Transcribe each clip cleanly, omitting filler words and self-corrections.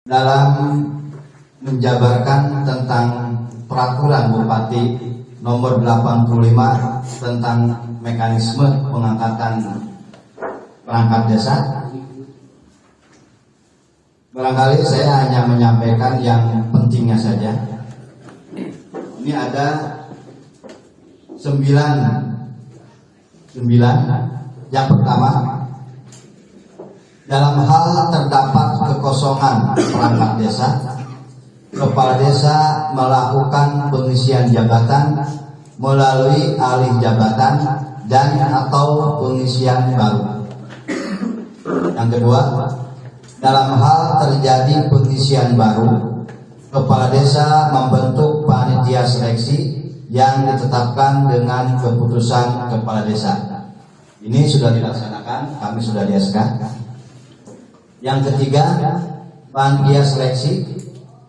dalam menjabarkan tentang peraturan Bupati nomor 85 tentang mekanisme pengangkatan perangkat desa. Barangkali saya hanya menyampaikan yang pentingnya saja. Ini ada 9. Yang pertama, dalam hal terdapat kekosongan perangkat desa, kepala desa melakukan pengisian jabatan melalui alih jabatan dan atau pengisian baru. Yang kedua, dalam hal terjadi pengisian baru, kepala desa membentuk panitia seleksi yang ditetapkan dengan keputusan kepala desa. Ini sudah dilaksanakan, kami sudah di SK. Yang ketiga, panitia seleksi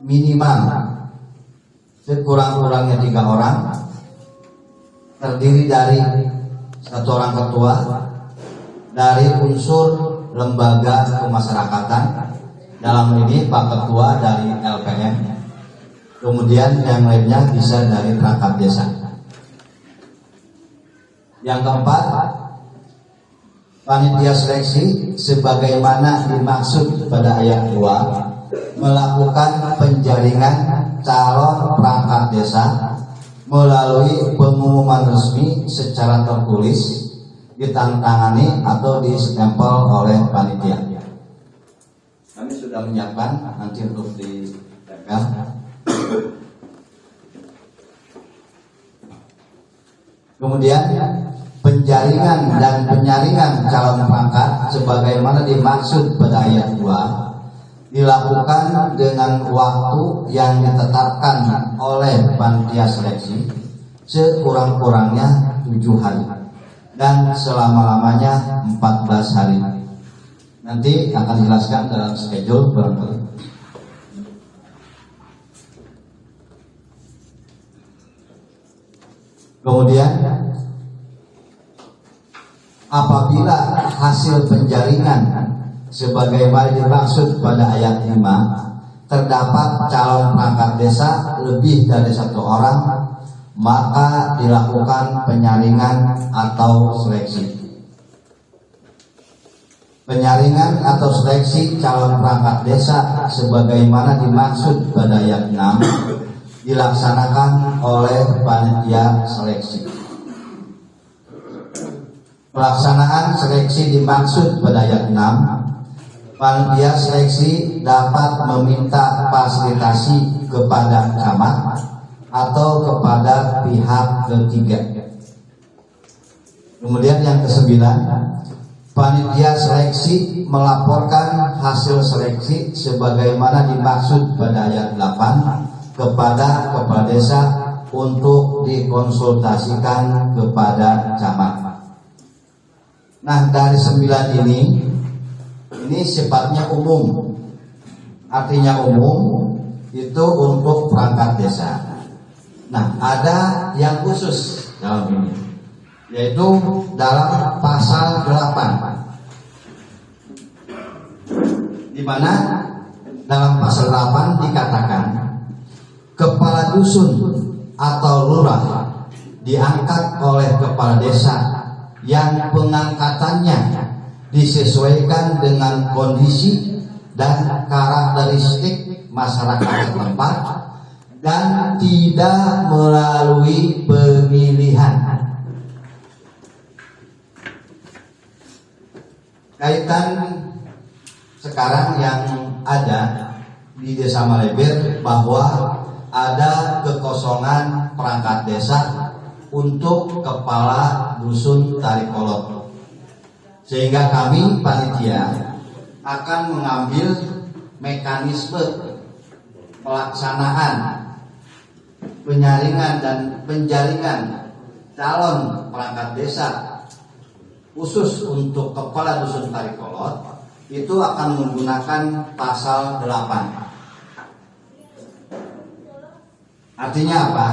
minimal sekurang-kurangnya 3 orang, terdiri dari 1 orang ketua dari unsur lembaga kemasyarakatan, dalam ini Pak Ketua dari LPM, kemudian yang lainnya bisa dari perangkat desa. Yang keempat, panitia seleksi sebagaimana dimaksud pada ayat 2 melakukan penjaringan calon perangkat desa melalui pengumuman resmi secara tertulis, ditantangani atau distempel oleh panitia. Kami sudah menyiapkan nanti untuk ditempel. Kemudian penjaringan dan penyaringan calon perangkat sebagaimana dimaksud pada ayat 2 dilakukan dengan waktu yang ditetapkan oleh panitia seleksi sekurang-kurangnya 7 hari dan selama-lamanya 14 hari. Nanti akan dijelaskan dalam schedule barangkali. Kemudian apabila hasil penjaringan sebagaimana dimaksud pada ayat 5 terdapat calon perangkat desa lebih dari 1 orang, maka dilakukan penyaringan atau seleksi. Penyaringan atau seleksi calon perangkat desa sebagaimana dimaksud pada ayat 6 dilaksanakan oleh panitia seleksi. Pelaksanaan seleksi dimaksud pada ayat 6, panitia seleksi dapat meminta fasilitasi kepada camat atau kepada pihak ketiga. Kemudian yang ke-9, panitia seleksi melaporkan hasil seleksi sebagaimana dimaksud pada ayat 8 kepada kepala desa untuk dikonsultasikan kepada camat. Nah, dari 9 ini sifatnya umum. Artinya umum itu untuk perangkat desa. Nah, ada yang khusus dalam ini, yaitu dalam pasal 8, di mana dalam pasal 8 dikatakan kepala dusun atau lurah diangkat oleh kepala desa yang pengangkatannya disesuaikan dengan kondisi dan karakteristik masyarakat setempat dan tidak melalui pemilihan. Kaitan sekarang yang ada di Desa Maleber bahwa ada kekosongan perangkat desa untuk kepala dusun Tarikolot, sehingga kami panitia akan mengambil mekanisme pelaksanaan penyaringan dan penjaringan calon perangkat desa khusus untuk kepala dusun Tarikolot. Itu akan menggunakan pasal 8. Artinya apa?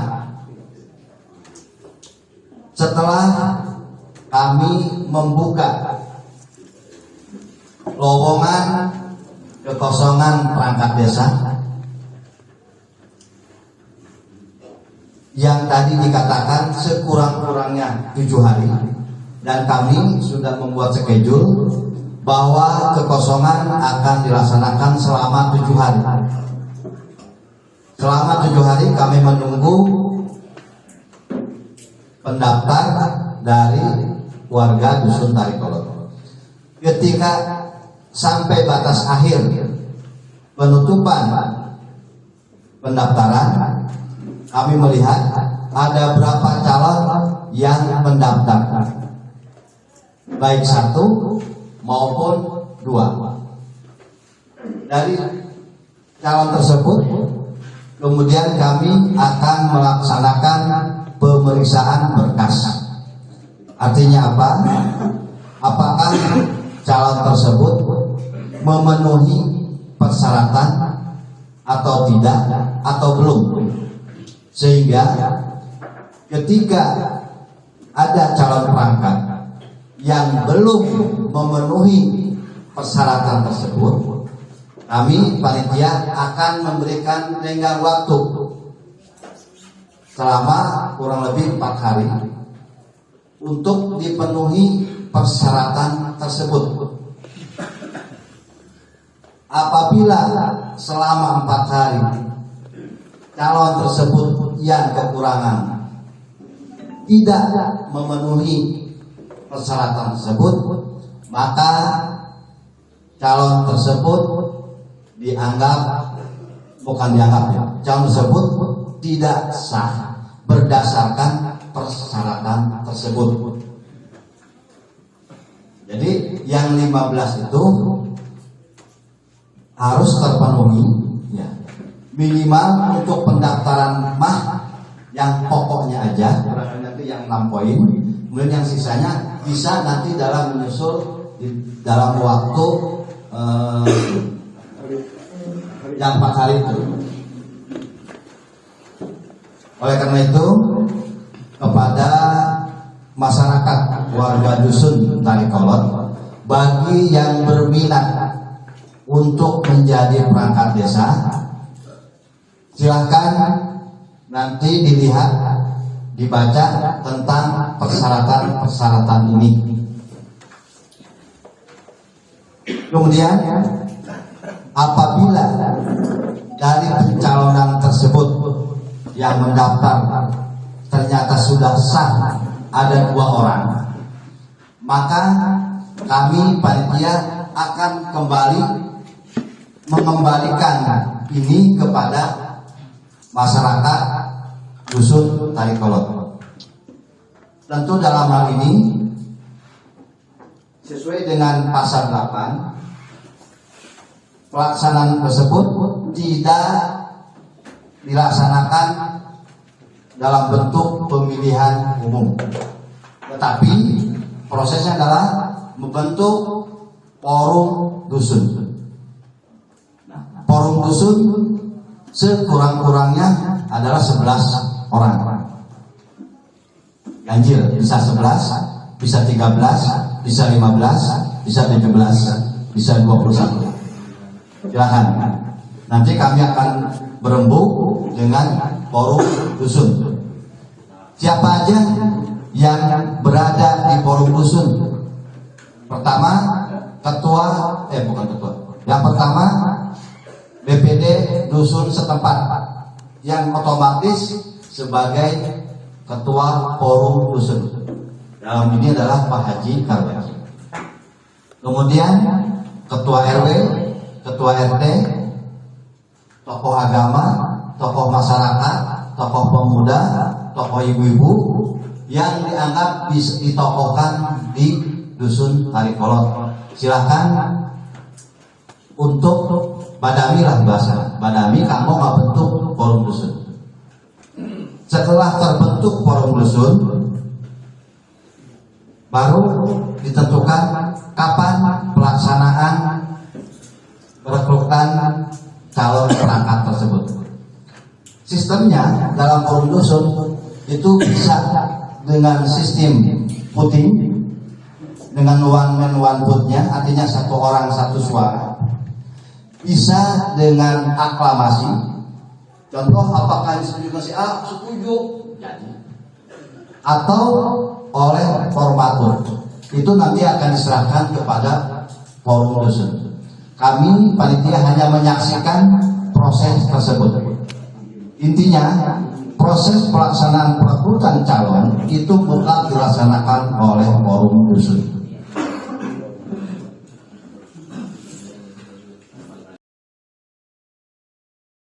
Setelah kami membuka lowongan kekosongan perangkat desa yang tadi dikatakan sekurang-kurangnya 7 hari, dan kami sudah membuat schedule bahwa kekosongan akan dilaksanakan selama 7 hari. Selama 7 hari kami menunggu pendaftar dari warga Dusun Tarikolot. Ketika sampai batas akhir penutupan pendaftaran, kami melihat ada berapa calon yang mendaftar, baik 1 maupun 2. Dari calon tersebut kemudian kami akan melaksanakan pemeriksaan berkas. Artinya apa? Apakah calon tersebut memenuhi persyaratan atau tidak, atau belum, sehingga ketika ada calon perangkat yang belum memenuhi persyaratan tersebut, kami panitia akan memberikan tenggang waktu selama kurang lebih 4 hari untuk dipenuhi persyaratan tersebut. Apabila selama 4 hari calon tersebut yang kekurangan tidak memenuhi persyaratan tersebut, maka calon tersebut calon tersebut tidak sah berdasarkan persyaratan tersebut. Jadi yang 15 itu harus terpenuhi, ya. Minimal untuk pendaftaran yang pokoknya aja, nanti yang 6 poin, kemudian yang sisanya bisa nanti dalam menyusul dalam waktu yang 4 hari itu. Oleh karena itu, kepada masyarakat warga Dusun Tarikolot, bagi yang berminat untuk menjadi perangkat desa, silahkan nanti dilihat, dibaca tentang persyaratan-persyaratan ini. Kemudian apabila dari pencalonan tersebut yang mendaftar ternyata sudah sah ada 2 orang, maka kami panitia akan kembali mengembalikan ini kepada masyarakat Dusun Tarikolot. Tentu dalam hal ini sesuai dengan pasal 8, pelaksanaan tersebut tidak dilaksanakan dalam bentuk pemilihan umum, tetapi prosesnya adalah membentuk forum dusun. Forum dusun sekurang-kurangnya adalah 11 orang. Ganjil bisa 11, bisa 13, bisa 15, bisa 17, bisa 21. Silakan. Nanti kami akan berembuk dengan forum dusun. Siapa aja yang berada di forum dusun? Pertama, yang pertama BPD dusun setempat, yang otomatis sebagai ketua forum dusun. Dalam ini adalah Pak Haji Karwati. Kemudian ketua RW, ketua RT, tokoh agama, tokoh masyarakat, tokoh pemuda, tokoh ibu-ibu yang dianggap ditokohkan di Dusun Tarikolot. Silahkan untuk badami lah bahasa. Badami kamu nggak bentuk forum dusun. Setelah terbentuk forum dusun, baru ditentukan kapan pelaksanaan perekrutan calon perangkat tersebut. Sistemnya dalam forum dusun itu bisa dengan sistem voting, dengan one man one vote-nya, artinya 1 orang 1 suara. bisa dengan aklamasi. Contoh, apakah disetujui si A? Setuju, jadi. Atau oleh formatur, itu nanti akan diserahkan kepada forum dosen. Kami panitia hanya menyaksikan proses tersebut. Intinya, proses pelaksanaan perekrutan calon itu bukan dilaksanakan oleh forum dosen.